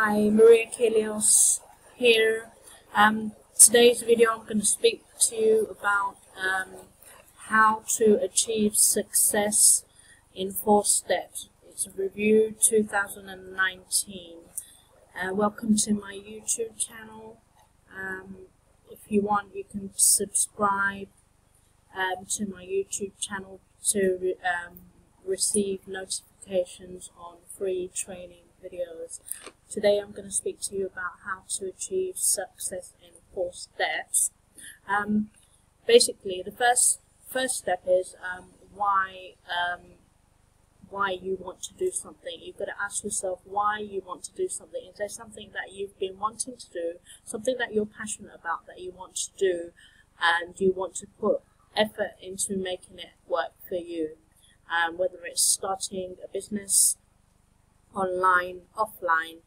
Hi, Achilleos here. Today's video I'm going to speak to you about how to achieve success in 4 steps. It's a review 2019. Welcome to my YouTube channel. If you want, you can subscribe to my YouTube channel to receive notifications on free training videos. Today I'm going to speak to you about how to achieve success in 4 steps. Basically, the first step is why you want to do something. You've got to ask yourself why you want to do something. Is there something that you've been wanting to do, something that you're passionate about that you want to do, and you want to put effort into making it work for you? Whether it's starting a business, online, offline,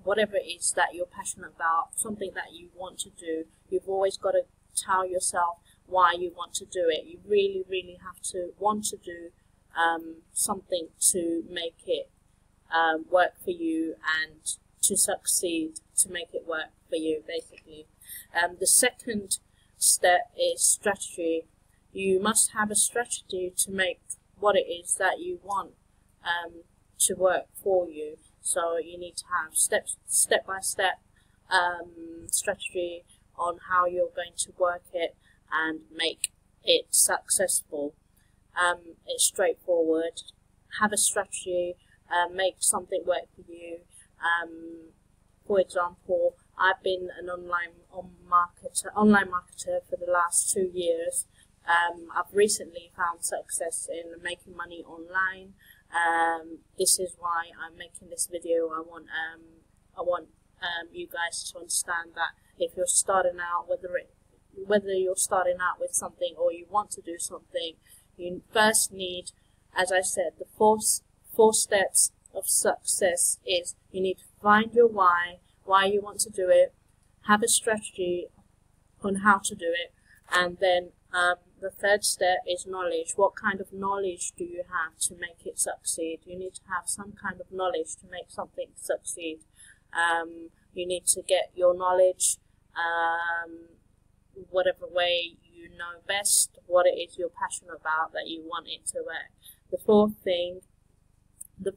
whatever it is that you're passionate about, something that you want to do, you've always got to tell yourself why you want to do it. You really have to want to do something to make it work for you and to succeed, to make it work for you, basically. The second step is strategy. You must have a strategy to make what it is that you want to work for you. So you need to have step-by-step strategy on how you're going to work it and make it successful. It's straightforward. Have a strategy, make something work for you. For example, I've been an online marketer for the last 2 years. I've recently found success in making money online. This is why I'm making this video. I want you guys to understand that if you're starting out, whether you're starting out with something or you want to do something, you first need, as I said, the four steps of success is you need to find your why you want to do it, have a strategy on how to do it, and then the third step is knowledge. What kind of knowledge do you have to make it succeed? You need to have some kind of knowledge to make something succeed. You need to get your knowledge whatever way you know best, what it is you're passionate about that you want it to work. The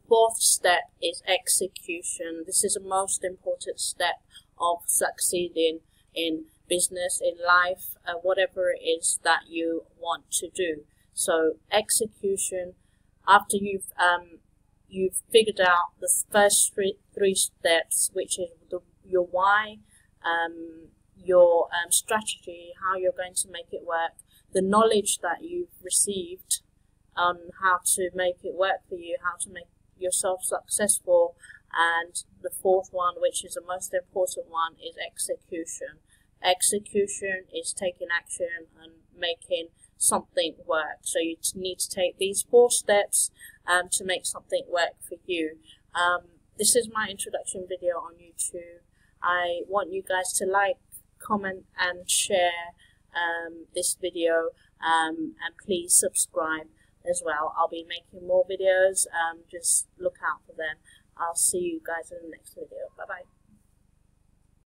fourth step is execution. This is the most important step of succeeding in business, in life, whatever it is that you want to do. So execution, after you've figured out the first three steps, which is your why, your strategy, how you're going to make it work, the knowledge that you've received on how to make it work for you, how to make yourself successful, and the fourth one, which is the most important one, is execution. Execution is taking action and making something work. So you need to take these 4 steps to make something work for you. This is my introduction video on YouTube. I want you guys to like, comment and share this video, and please subscribe as well. I'll be making more videos, just look out for them. I'll see you guys in the next video. Bye bye.